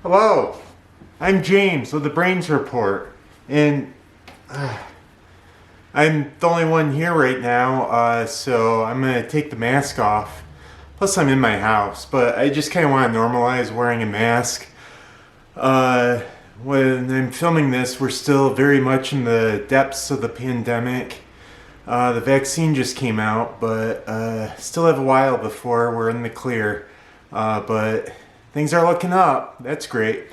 Hello, I'm James with the Brains Report, and I'm the only one here right now, so I'm going to take the mask off. Plus I'm in my house, but I just kind of want to normalize wearing a mask. When I'm filming this, we're still very much in the depths of the pandemic. The vaccine just came out, but still have a while before we're in the clear. But things are looking up. That's great.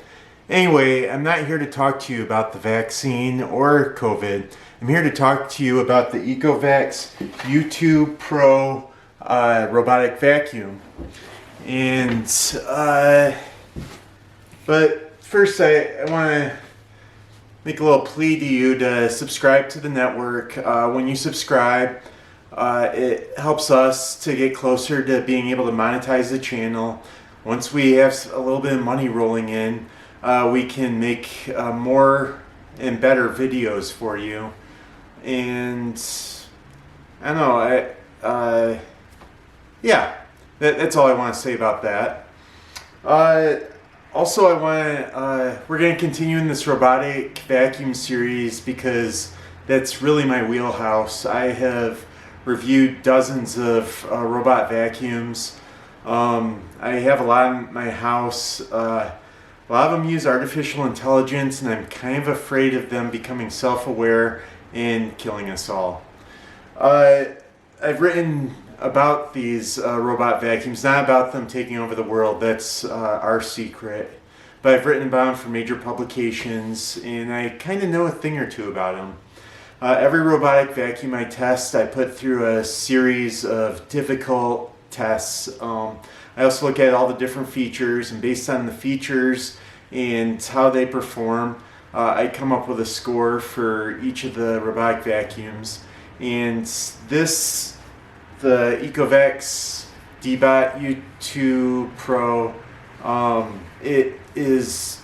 Anyway, I'm not here to talk to you about the vaccine or COVID. I'm here to talk to you about the Ecovacs U2 Pro robotic vacuum. And but first I want to make a little plea to you to subscribe to the network. When you subscribe, it helps us to get closer to being able to monetize the channel. Once we have a little bit of money rolling in, we can make more and better videos for you. And I don't know, yeah, that's all I want to say about that. Also, we're going to continue in this robotic vacuum series because that's really my wheelhouse. I have reviewed dozens of robot vacuums. I have a lot in my house. A lot of them use artificial intelligence, and I'm kind of afraid of them becoming self-aware and killing us all. I've written about these robot vacuums, not about them taking over the world. That's our secret. But I've written about them for major publications, and I kind of know a thing or two about them. Every robotic vacuum I test, I put through a series of difficult tests. I also look at all the different features, and based on the features and how they perform, I come up with a score for each of the robotic vacuums. And the Ecovacs Deebot U2 Pro, it is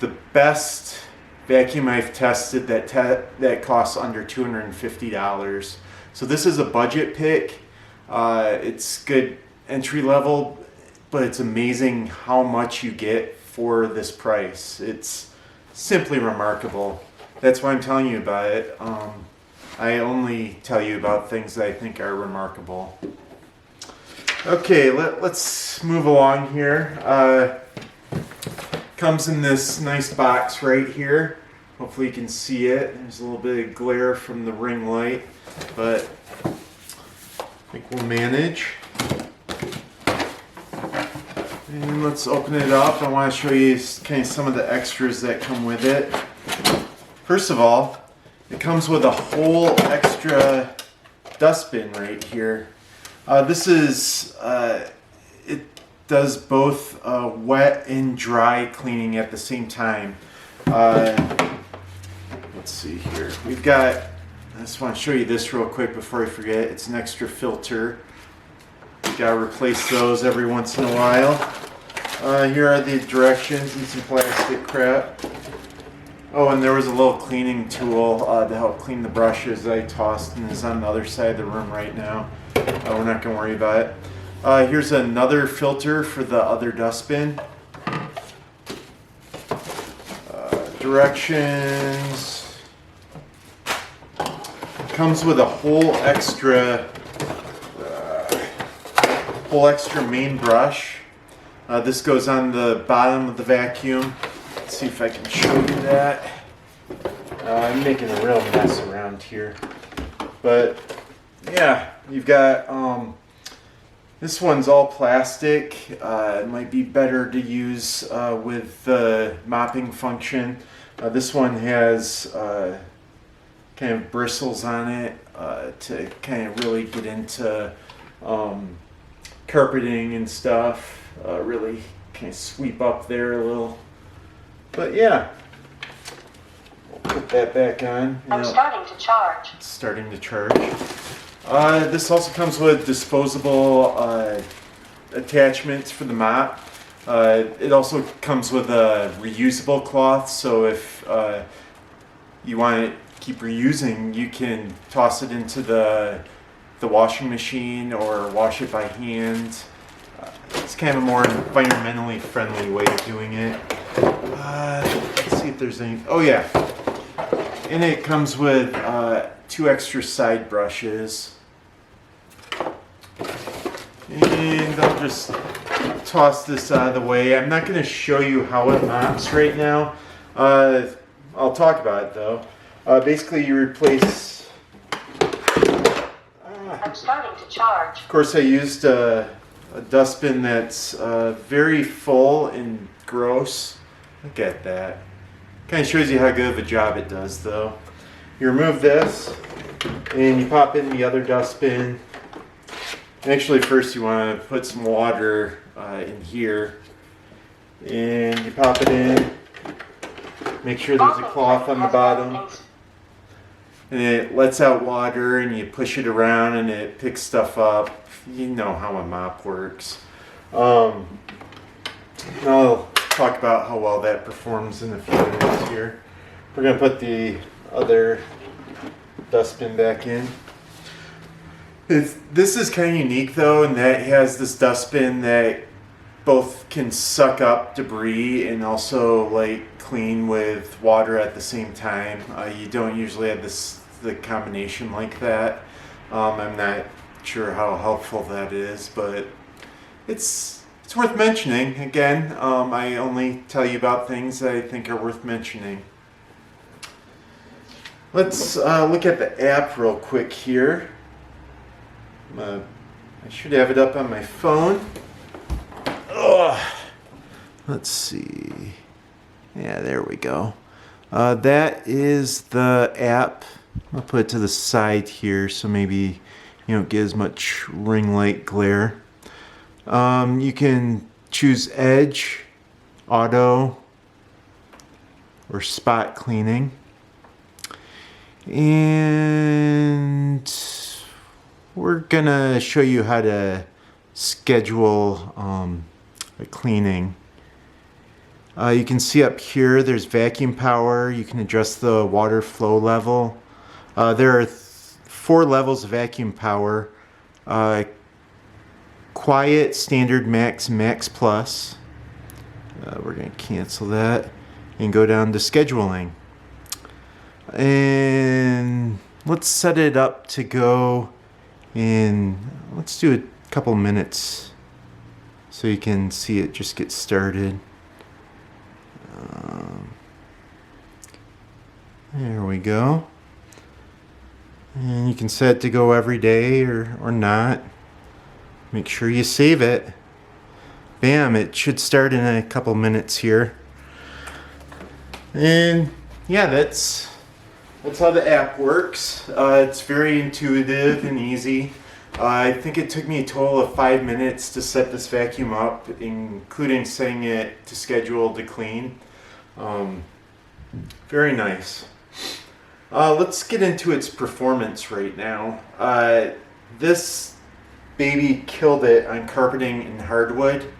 the best vacuum I've tested that costs under $250. So this is a budget pick. It's good entry level, but it's amazing how much you get for this price. It's simply remarkable. That's why I'm telling you about it. I only tell you about things that I think are remarkable. Okay, let's move along here. Comes in this nice box right here. Hopefully you can see it. There's a little bit of glare from the ring light, but I think we'll manage. And let's open it up. I want to show you kind of some of the extras that come with it. First of all, it comes with a whole extra dustbin right here. This is, it does both wet and dry cleaning at the same time. Let's see here. We've got, I just want to show you this real quick before I forget. It's an extra filter. Gotta replace those every once in a while. Here are the directions and some plastic crap. Oh, and there was a little cleaning tool to help clean the brushes I tossed, and is on the other side of the room right now. We're not going to worry about it. Here's another filter for the other dustbin. Directions. Comes with a whole extra main brush. This goes on the bottom of the vacuum. Let's see if I can show you that. I'm making a real mess around here. But yeah, you've got, this one's all plastic. It might be better to use with the mopping function. This one has kind of bristles on it to kind of really get into carpeting and stuff. Really kind of sweep up there a little. But yeah, we'll put that back on. I'm starting to charge. It's starting to charge. This also comes with disposable attachments for the mop. It also comes with a reusable cloth, so if you want to keep reusing, you can toss it into the washing machine or wash it by hand. It's kind of a more environmentally friendly way of doing it. Let's see if there's any. Oh yeah, and it comes with 2 extra side brushes. And I'll just toss this out of the way. I'm not going to show you how it mops right now. I'll talk about it though. Basically, you replace. I'm starting to charge. Of course, I used a dustbin that's very full and gross. Look at that. Kind of shows you how good of a job it does, though. You remove this, and you pop in the other dustbin. Actually, first you want to put some water in here, and you pop it in. Make sure there's a cloth on the bottom, and it lets out water, and you push it around, and it picks stuff up. You know how a mop works. I'll talk about how well that performs in a few minutes here. We're going to put the other dustbin back in. This is kind of unique though, in that it has this dustbin that both can suck up debris and also like clean with water at the same time. You don't usually have the combination like that. I'm not sure how helpful that is, but it's worth mentioning. Again, I only tell you about things that I think are worth mentioning. Let's look at the app real quick here. I should have it up on my phone. Let's see. Yeah, there we go. That is the app. I'll put it to the side here so maybe you don't get as much ring light glare. You can choose Edge, Auto, or Spot Cleaning. And we're gonna show you how to schedule a cleaning. You can see up here there's vacuum power. You can adjust the water flow level. There are 4 levels of vacuum power. Quiet, Standard, Max, Max Plus. We're going to cancel that and go down to scheduling. And let's set it up to go in, let's do a couple minutes so you can see it just get started. There we go. And you can set it to go every day or not. Make sure you save it. Bam, it should start in a couple minutes here. And yeah, that's how the app works. It's very intuitive and easy. I think it took me a total of 5 minutes to set this vacuum up, including setting it to schedule to clean. Very nice. Let's get into its performance right now. This baby killed it on carpeting and hardwood.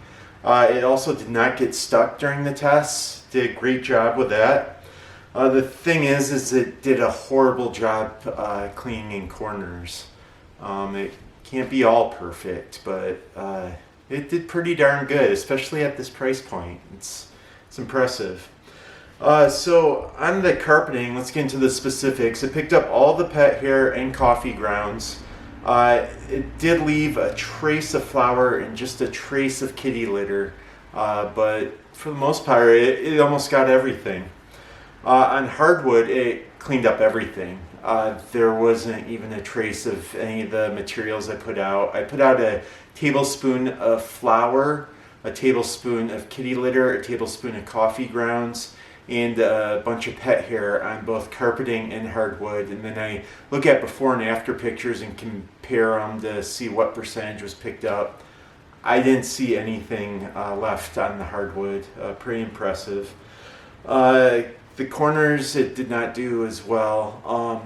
It also did not get stuck during the tests. Did a great job with that. The thing is it did a horrible job cleaning in corners. It can't be all perfect, but it did pretty darn good, especially at this price point. It's impressive. So on the carpeting, let's get into the specifics. It picked up all the pet hair and coffee grounds. It did leave a trace of flour and just a trace of kitty litter, but for the most part, it almost got everything. On hardwood, it cleaned up everything. There wasn't even a trace of any of the materials I put out. I put out a tablespoon of flour, a tablespoon of kitty litter, a tablespoon of coffee grounds, and a bunch of pet hair on both carpeting and hardwood. And then I look at before and after pictures and compare them to see what percentage was picked up. I didn't see anything left on the hardwood. Pretty impressive. The corners, it did not do as well.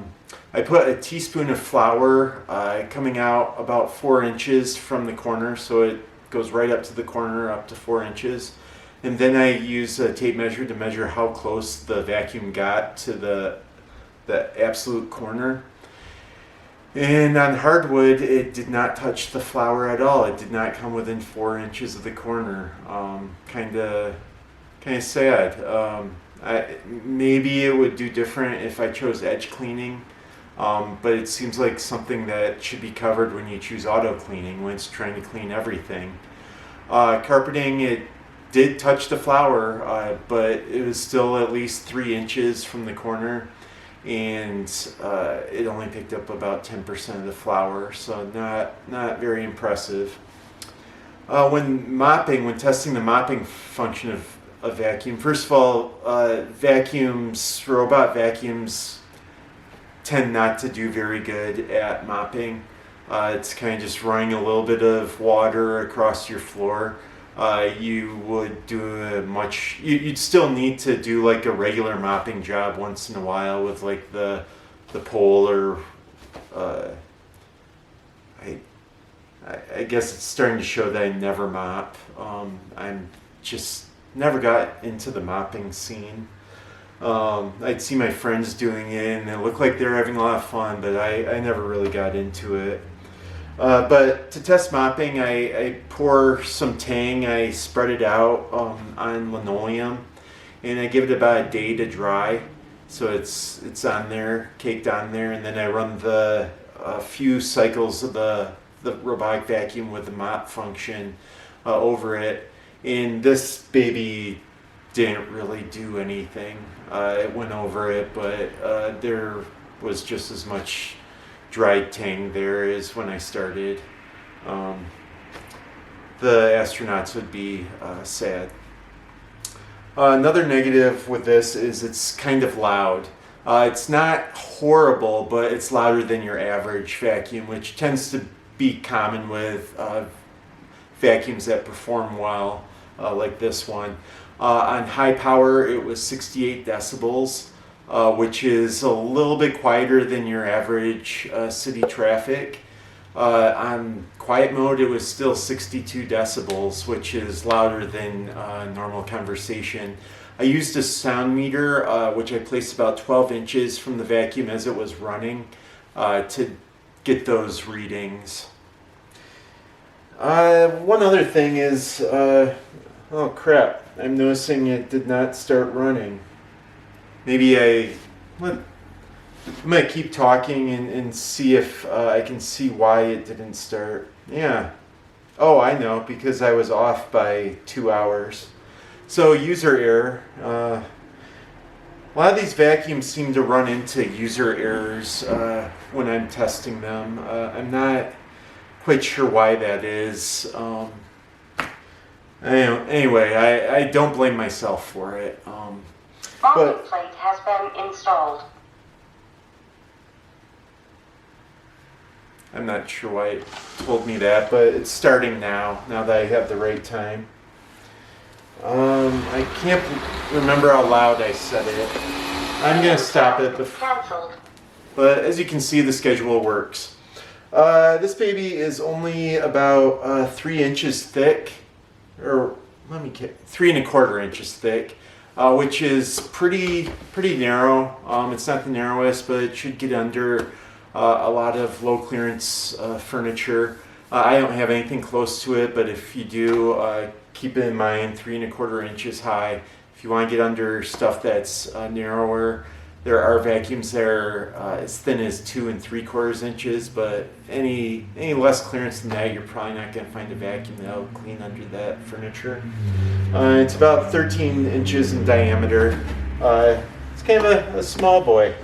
I put a teaspoon of flour coming out about 4 inches from the corner, so it goes right up to the corner, up to 4 inches. And then I use a tape measure to measure how close the vacuum got to the absolute corner. And on hardwood, it did not touch the flower at all. It did not come within 4 inches of the corner. Kind of sad. Maybe it would do different if I chose edge cleaning, but it seems like something that should be covered when you choose auto cleaning, when it's trying to clean everything. Carpeting, it did touch the flower, but it was still at least 3 inches from the corner, and it only picked up about 10% of the flower, so not very impressive. When testing the mopping function of a vacuum, first of all, robot vacuums tend not to do very good at mopping. It's kind of just running a little bit of water across your floor. You would do you'd still need to do like a regular mopping job once in a while with like the pole, or I guess it's starting to show that I never mop. I'm just never got into the mopping scene. I'd see my friends doing it and it looked like they were having a lot of fun, but I never really got into it. But to test mopping, I pour some Tang, I spread it out on linoleum, and I give it about a day to dry. So it's on there, caked on there, and then I run a few cycles of the robotic vacuum with the mop function over it. And this baby didn't really do anything. It went over it, but there was just as much dried Tang there as when I started. The astronauts would be sad. Another negative with this is it's kind of loud. It's not horrible, but it's louder than your average vacuum, which tends to be common with vacuums that perform well, like this one. On high power, it was 68 decibels, which is a little bit quieter than your average city traffic. On quiet mode, it was still 62 decibels, which is louder than normal conversation. I used a sound meter, which I placed about 12 inches from the vacuum as it was running, to get those readings. One other thing is, oh crap, I'm noticing it did not start running. Maybe I might keep talking and see if I can see why it didn't start. Yeah. Oh, I know, because I was off by 2 hours. So user error. A lot of these vacuums seem to run into user errors when I'm testing them. I'm not quite sure why that is. Anyway, I don't blame myself for it. Mopping plate has been installed. I'm not sure why it told me that, but it's starting now that I have the right time. I can't remember how loud I said it. I'm going to stop it. Cancelled. But as you can see, the schedule works. This baby is only about 3 inches thick, or 3¼ inches thick, which is pretty narrow. It's not the narrowest, but it should get under a lot of low clearance furniture. I don't have anything close to it, but if you do, keep it in mind, 3¼ inches high. If you want to get under stuff that's narrower, there are vacuums that are as thin as 2 3/4 inches, but any less clearance than that, you're probably not going to find a vacuum that'll clean under that furniture. It's about 13 inches in diameter. It's kind of a small boy.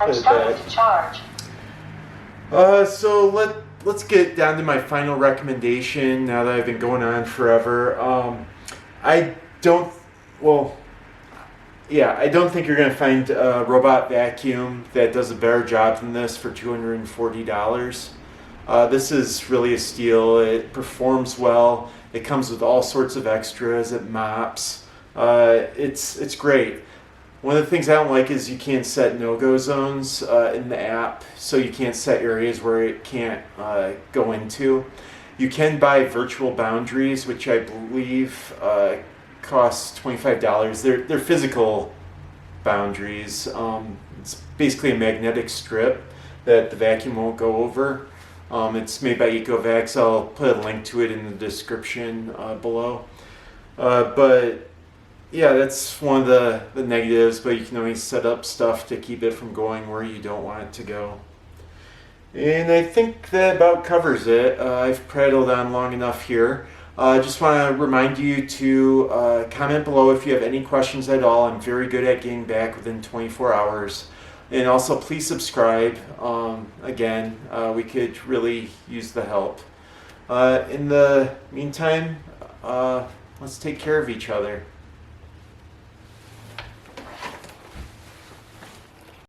I'm starting to charge. So let's get down to my final recommendation now that I've been going on forever. I don't think you're going to find a robot vacuum that does a better job than this for $240. This is really a steal. It performs well. It comes with all sorts of extras. It mops. It's great. One of the things I don't like is you can't set no-go zones in the app, so you can't set areas where it can't go into. You can buy virtual boundaries, which I believe costs $25. They're physical boundaries. It's basically a magnetic strip that the vacuum won't go over. It's made by Ecovacs. I'll put a link to it in the description below. But yeah, that's one of the negatives, but you can always set up stuff to keep it from going where you don't want it to go. And I think that about covers it. I've prattled on long enough here. I just want to remind you to comment below if you have any questions at all. I'm very good at getting back within 24 hours. And also, please subscribe. Again, we could really use the help. In the meantime, let's take care of each other.